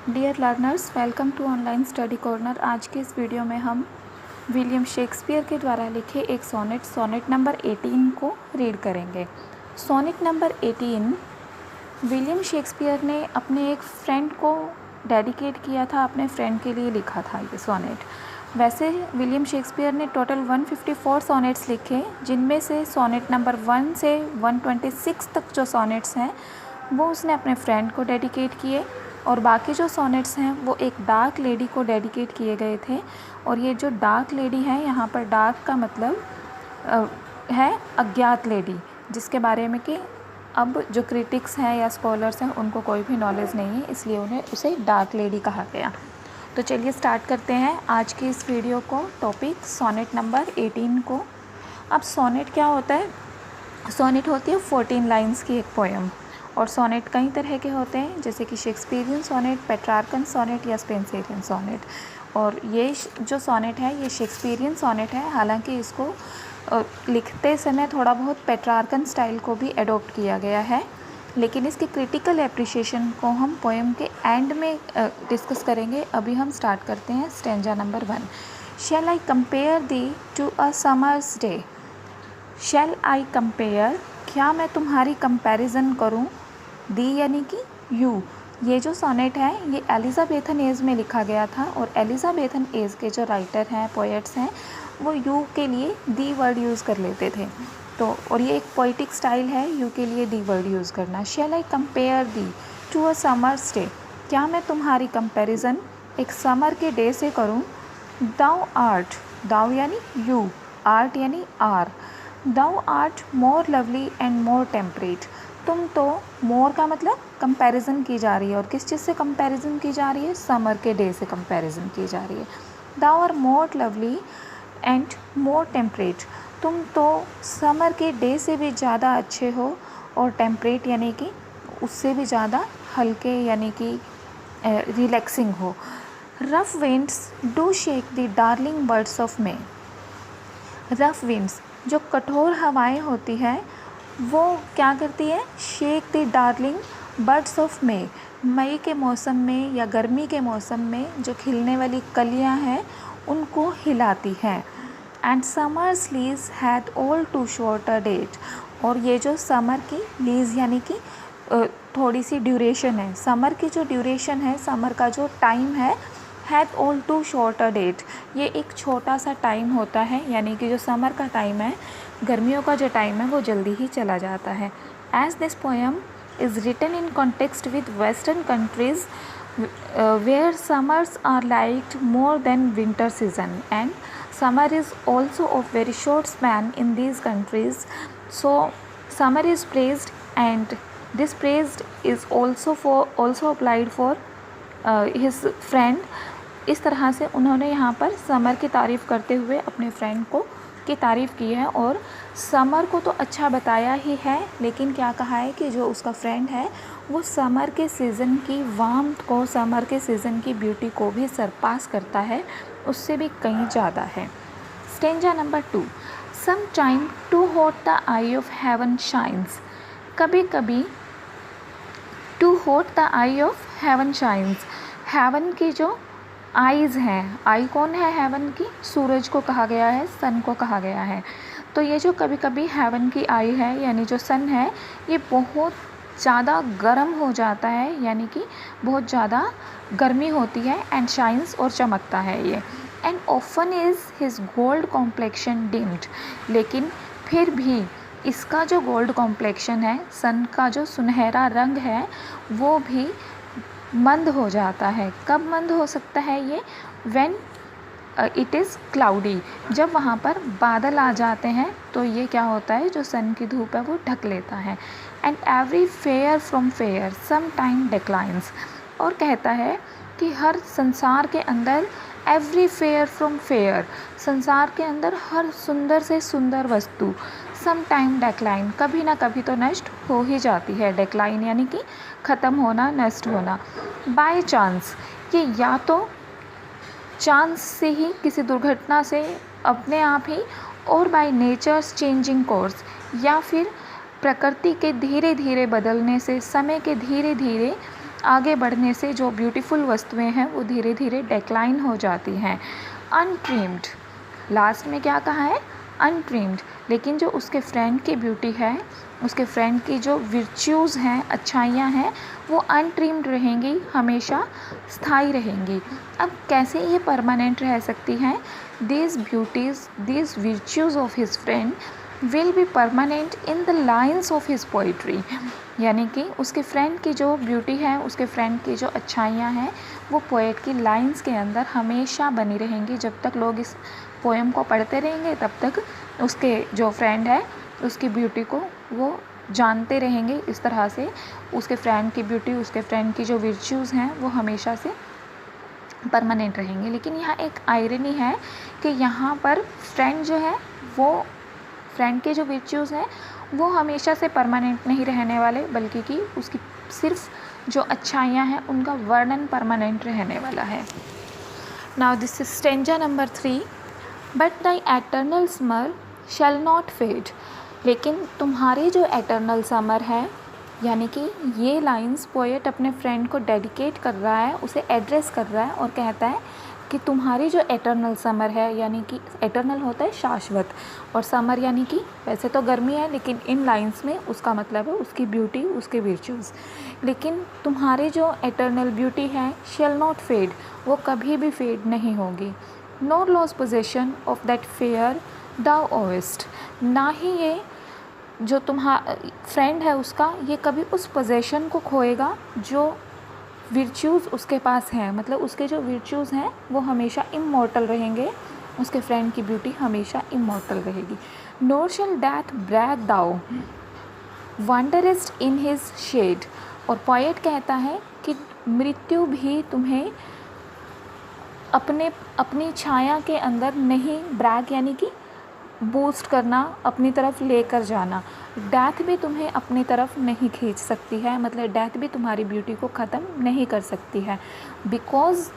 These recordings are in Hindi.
Dear learners, welcome to online study corner. आज के इस वीडियो में हम विलियम शेक्सपियर के द्वारा लिखे एक सोनेट नंबर 18 को रीड करेंगे। सोनेट नंबर 18 विलियम शेक्सपियर ने अपने एक फ्रेंड को डेडिकेट किया था, अपने फ्रेंड के लिए लिखा था ये सोनेट। वैसे विलियम शेक्सपियर ने टोटल 154 सोनेट्स लिखे, जिनमें से सोनेट नंबर 1 से 126 तक जो सोनेट्स हैं वो उसने अपने फ्रेंड को डेडिकेट किए, और बाकी जो सोनेट्स हैं वो एक डार्क लेडी को डेडिकेट किए गए थे। और ये जो डार्क लेडी है, यहाँ पर डार्क का मतलब है अज्ञात लेडी, जिसके बारे में कि अब जो क्रिटिक्स हैं या स्कॉलर्स हैं उनको कोई भी नॉलेज नहीं है, इसलिए उन्हें उसे डार्क लेडी कहा गया। तो चलिए स्टार्ट करते हैं आज की इस वीडियो को। टॉपिक सोनेट नंबर 18 को। अब सोनेट क्या होता है? सोनेट होती है 14 लाइन्स की एक पोएम। और सोनेट कई तरह के होते हैं, जैसे कि शेक्सपियरियन सोनेट, पेट्रार्कन सोनेट या स्पेंसरियन सोनेट। और ये जो सोनेट है ये शेक्सपियरियन सोनेट है, हालांकि इसको लिखते समय थोड़ा बहुत पेट्रार्कन स्टाइल को भी एडॉप्ट किया गया है, लेकिन इसकी क्रिटिकल एप्रिशिएशन को हम पोएम के एंड में डिस्कस करेंगे। अभी हम स्टार्ट करते हैं stanza number 1। Shall I compare thee to a summer's day. Shall I compare, क्या मैं तुम्हारी कंपैरिजन करूं? दी यानी कि यू। ये जो सोनेट है ये एलिजाबेथन एज में लिखा गया था, और एलिजाबेथन एज के जो राइटर हैं, पोएट्स हैं, वो यू के लिए दी वर्ड यूज़ कर लेते थे। तो और ये एक पोइटिक स्टाइल है यू के लिए दी वर्ड यूज़ करना। Shall I compare thee to a summer's day, क्या मैं तुम्हारी कंपैरिजन एक समर के डे से करूं? दाउ आर्ट, दाउ यानी यू, आर्ट यानी are. Thou art more lovely and more temperate, तुम तो, मोर का मतलब कंपैरिजन की जा रही है, और किस चीज़ से कंपैरिजन की जा रही है? समर के डे से कंपैरिजन की जा रही है। Thou art more lovely and more temperate, तुम तो समर के डे से भी ज़्यादा अच्छे हो, और टेम्परेट यानी कि उससे भी ज़्यादा हल्के यानी कि रिलैक्सिंग हो। Rough winds do shake the darling birds of May. Rough winds, जो कठोर हवाएं होती हैं, वो क्या करती है? Shake the darling birds of May, मई के मौसम में या गर्मी के मौसम में जो खिलने वाली कलियां हैं उनको हिलाती हैं। And summer's lease had all too short a date, और ये जो समर की लीज यानी कि थोड़ी सी ड्यूरेशन है, समर की जो ड्यूरेशन है, समर का जो टाइम है, had all too short a date, ये एक छोटा सा टाइम होता है, यानी कि जो समर का टाइम है, गर्मियों का जो टाइम है वो जल्दी ही चला जाता है। As this poem is written in context with western countries where summers are liked more than winter season, and summer is also of very short span in these countries, so summer is praised, and this praised is also applied for his friend। इस तरह से उन्होंने यहाँ पर समर की तारीफ़ करते हुए अपने फ्रेंड को की तारीफ़ की है, और समर को तो अच्छा बताया ही है, लेकिन क्या कहा है कि जो उसका फ्रेंड है वो समर के सीज़न की वार्मथ को, समर के सीज़न की ब्यूटी को भी सरपास करता है, उससे भी कहीं ज़्यादा है। Stanza number 2। Some time too hot the eye of heaven shines. कभी कभी too hot the eye of heaven shines, heaven की जो आईज़ हैं, आई कौन है हेवन की? सूरज को कहा गया है, सन को कहा गया है। तो ये जो कभी कभी हेवन की आई है यानी जो सन है, ये बहुत ज़्यादा गर्म हो जाता है, यानी कि बहुत ज़्यादा गर्मी होती है, एंड शाइन्स और चमकता है ये। And often is his gold complexion deemed, लेकिन फिर भी इसका जो गोल्ड कॉम्प्लेक्शन है, सन का जो सुनहरा रंग है, वो भी मंद हो जाता है। कब मंद हो सकता है ये? व्हेन इट इज़ क्लाउडी, जब वहाँ पर बादल आ जाते हैं तो ये क्या होता है, जो सन की धूप है वो ढक लेता है। And every fair from fair some time declines, और कहता है कि हर संसार के अंदर, एवरी फेयर फ्रॉम फेयर, संसार के अंदर हर सुंदर से सुंदर वस्तु, सम टाइम डेक्लाइन, कभी ना कभी तो नष्ट हो ही जाती है। डेक्लाइन यानी कि ख़त्म होना, नष्ट होना। बाय चांस, ये या तो चांस से ही, किसी दुर्घटना से अपने आप ही, और बाय नेचर्स चेंजिंग कोर्स, या फिर प्रकृति के धीरे धीरे बदलने से, समय के धीरे धीरे आगे बढ़ने से जो ब्यूटीफुल वस्तुएं हैं वो धीरे धीरे डेक्लाइन हो जाती हैं। अनट्रिम्ड, लास्ट में क्या कहा है, अनट्रिम्ड। लेकिन जो उसके फ्रेंड की ब्यूटी है, उसके फ्रेंड की जो विर्च्यूज़ हैं, अच्छाइयाँ हैं, वो अनट्रिम्ड रहेंगी, हमेशा स्थायी रहेंगी। अब कैसे ये परमानेंट रह सकती हैं? These beauties, these virtues of his friend will be permanent in the lines of his poetry. यानी कि उसके फ्रेंड की जो ब्यूटी है, उसके फ्रेंड की जो अच्छाइयाँ हैं, वो पोएट की लाइन्स के अंदर हमेशा बनी रहेंगी। जब तक लोग इस पोएम को पढ़ते रहेंगे तब तक उसके जो फ्रेंड है उसकी ब्यूटी को वो जानते रहेंगे। इस तरह से उसके फ्रेंड की ब्यूटी, उसके फ्रेंड की जो विर्च्यूज़ हैं वो हमेशा से परमानेंट रहेंगे। लेकिन यहाँ एक आयरनी है कि यहाँ पर फ्रेंड जो है वो, फ्रेंड के जो विर्च्यूज़ हैं वो हमेशा से परमानेंट नहीं रहने वाले, बल्कि कि उसकी सिर्फ जो अच्छाइयाँ हैं उनका वर्णन परमानेंट रहने वाला है। Now this is stanza number 3। But the eternal summer shall not fade. लेकिन तुम्हारी जो एटर्नल समर है, यानी कि ये लाइंस पोएट अपने फ्रेंड को डेडिकेट कर रहा है, उसे एड्रेस कर रहा है और कहता है कि तुम्हारी जो एटर्नल समर है, यानी कि एटर्नल होता है शाश्वत, और समर यानी कि वैसे तो गर्मी है, लेकिन इन लाइंस में उसका मतलब है उसकी ब्यूटी, उसके विर्च्यूज़। लेकिन तुम्हारी जो एटर्नल ब्यूटी है शैल नॉट फेड, वो कभी भी फेड नहीं होगी। Nor lose possession of that fair thou owest. ना ही ये जो तुम्हारा फ्रेंड है उसका, ये कभी उस पोजेशन को खोएगा जो विर्च्यूज़ उसके पास हैं। मतलब उसके जो विर्च्यूज़ हैं वो हमेशा इमॉर्टल रहेंगे, उसके फ्रेंड की ब्यूटी हमेशा इमॉर्टल रहेगी। Nor shall death brag thou wanderest in his shade. और पोएट कहता है कि मृत्यु भी तुम्हें अपनी छाया के अंदर नहीं, ब्रैग यानी कि बूस्ट करना, अपनी तरफ लेकर जाना, डेथ भी तुम्हें अपनी तरफ नहीं खींच सकती है। मतलब डेथ भी तुम्हारी ब्यूटी को ख़त्म नहीं कर सकती है, बिकॉज़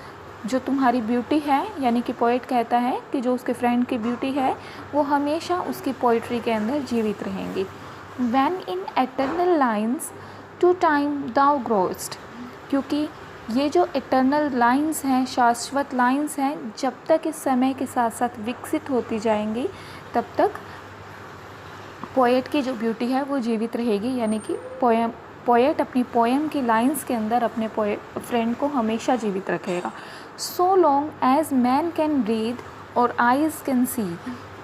जो तुम्हारी ब्यूटी है, यानी कि पोएट कहता है कि जो उसके फ्रेंड की ब्यूटी है वो हमेशा उसकी पोइट्री के अंदर जीवित रहेंगी। When in eternal lines to time thou growest. क्योंकि ये जो इटर्नल लाइंस हैं, शाश्वत लाइंस हैं, जब तक इस समय के साथ साथ विकसित होती जाएंगी तब तक पोएट की जो ब्यूटी है वो जीवित रहेगी। यानी कि पोएट अपनी पोएम की लाइंस के अंदर अपने फ्रेंड को हमेशा जीवित रखेगा। So long as man can breathe or eyes can see.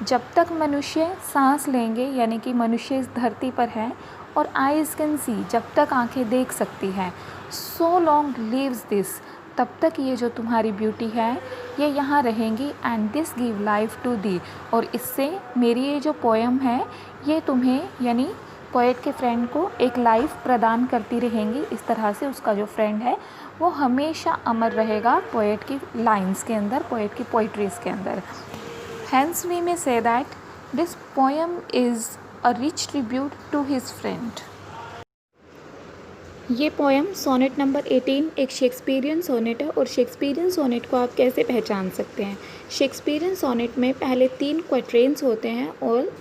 जब तक मनुष्य सांस लेंगे, यानी कि मनुष्य इस धरती पर है, और आइज़ कैन सी, जब तक आंखें देख सकती हैं, सो लॉन्ग लिव्स दिस, तब तक ये जो तुम्हारी ब्यूटी है ये यहाँ रहेंगी। And this give life to thee, और इससे मेरी ये जो पोएम है ये तुम्हें, यानी पोएट के फ्रेंड को एक लाइफ प्रदान करती रहेंगी। इस तरह से उसका जो फ्रेंड है वो हमेशा अमर रहेगा पोएट की लाइंस के अंदर, पोएट की पोइट्रीज़ के अंदर। Hence we may say that this poem is a rich tribute to his friend. ये पोएम सोनेट नंबर 18 एक शेक्सपियरियन सोनेट है। और शेक्सपियरियन सोनेट को आप कैसे पहचान सकते हैं? शेक्सपियरियन सोनेट में पहले 3 क्वेट्रेन्स होते हैं और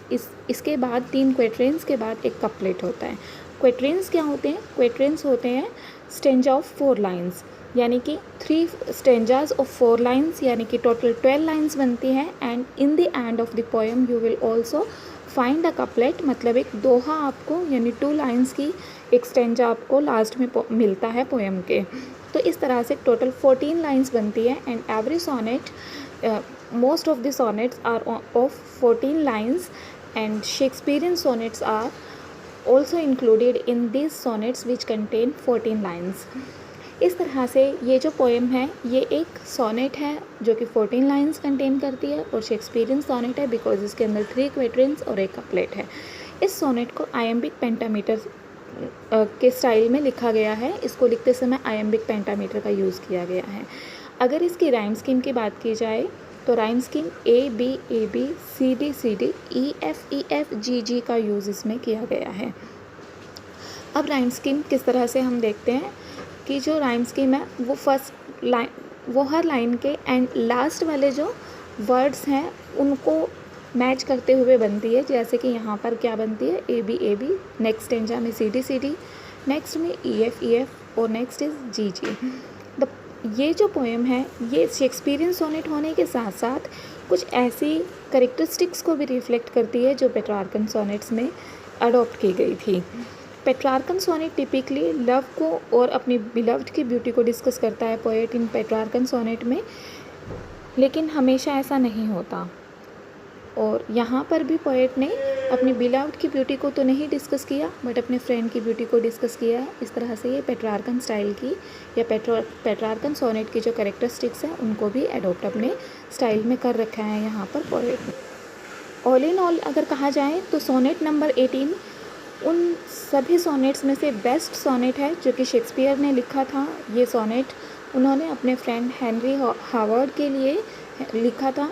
इसके बाद 3 क्वेट्रेन्स के बाद एक कपलेट होता है। क्वेट्रेन्स क्या होते हैं? क्वेट्रेन्स होते हैं स्टेंजा ऑफ 4 लाइन्स, यानी कि 3 स्टेंजाज ऑफ 4 लाइन्स, यानी कि टोटल 12 लाइन्स बनती हैं। And in the end of the poem you will also find a couplet, मतलब एक दोहा आपको, यानी 2 लाइन्स की एक स्टेंजा आपको लास्ट में मिलता है पोएम के। तो इस तरह से टोटल 14 लाइन्स बनती है। And every sonnet, most of the sonnets are of 14 lines and Shakespearean sonnets are also included in these sonnets which contain 14 lines। इस तरह से ये जो पोएम है ये एक सोनेट है जो कि 14 लाइन्स कंटेन करती है, और शेक्सपियरियन सोनेट है बिकॉज इसके अंदर 3 क्वेट्रेन्स और एक कपलेट है। इस सोनेट को आयम्बिक पेंटामीटर के स्टाइल में लिखा गया है। इसको लिखते समय आयम्बिक पेंटामीटर का यूज़ किया गया है। अगर इसकी राइम स्कीम की बात की जाए तो rhyme scheme A B C D E F G G का यूज़ इसमें किया गया है। अब राइम स्कीम किस तरह से हम देखते हैं कि जो राइम स्कीम है वो फर्स्ट लाइन, वो हर लाइन के एंड लास्ट वाले जो वर्ड्स हैं उनको मैच करते हुए बनती है। जैसे कि यहाँ पर क्या बनती है, A B नेक्स्ट स्टेंजा में C D नेक्स्ट में E F और नेक्स्ट इज़ जीजे। ये जो पोएम है ये शेक्सपियरियन सोनेट होने के साथ साथ कुछ ऐसी करेक्टरिस्टिक्स को भी रिफ्लेक्ट करती है जो पेट्रार्कन सोनेट्स में अडॉप्ट की गई थी। पेट्रार्कन सोनेट टिपिकली लव को और अपनी बिलव्ड की ब्यूटी को डिस्कस करता है पोएट इन पेट्रार्कन सोनेट में, लेकिन हमेशा ऐसा नहीं होता। और यहाँ पर भी पोएट ने अपनी बिलव्ड की ब्यूटी को तो नहीं डिस्कस किया बट अपने फ्रेंड की ब्यूटी को डिस्कस किया है। इस तरह से ये पेट्रार्कन स्टाइल की या पेट्रार्कन सोनेट की जो कैरेक्टरिस्टिक्स हैं उनको भी एडोप्ट अपने स्टाइल में कर रखा है यहाँ पर पोएट ने। ऑल इन ऑल अगर कहा जाए तो सोनेट नंबर 18 उन सभी सोनेट्स में से बेस्ट सोनेट है जो कि शेक्सपियर ने लिखा था। ये सोनेट उन्होंने अपने फ्रेंड हेनरी हावर्ड के लिए लिखा था।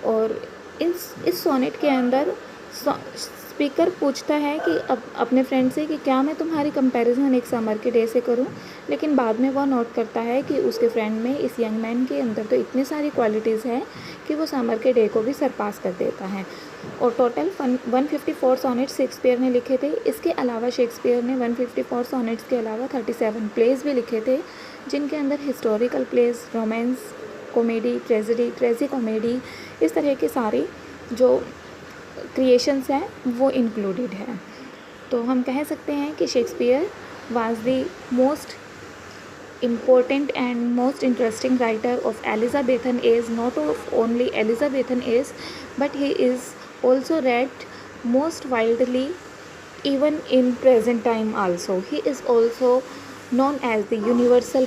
और इस सोनेट के अंदर स्पीकर पूछता है कि अपने फ्रेंड से कि क्या मैं तुम्हारी कंपैरिजन एक समर के डे से करूं, लेकिन बाद में वह नोट करता है कि उसके फ्रेंड में, इस यंग मैन के अंदर तो इतनी सारी क्वालिटीज़ हैं कि वो समर के डे को भी सरपास कर देता है। और टोटल 154 सोनेट्स शेक्सपियर ने लिखे थे। इसके अलावा शेक्सपियर ने 154 सोनेट्स के अलावा 37 प्लेज भी लिखे थे, जिनके अंदर historical plays, romance, comedy, tragicomedy, इस तरह के सारे जो क्रिएशंस हैं वो इंक्लूडेड है। तो हम कह सकते हैं कि Shakespeare was the most important and most interesting writer of Elizabethan age, not of only Elizabethan age, but he is also read most widely even in present time also. He is also known as the universal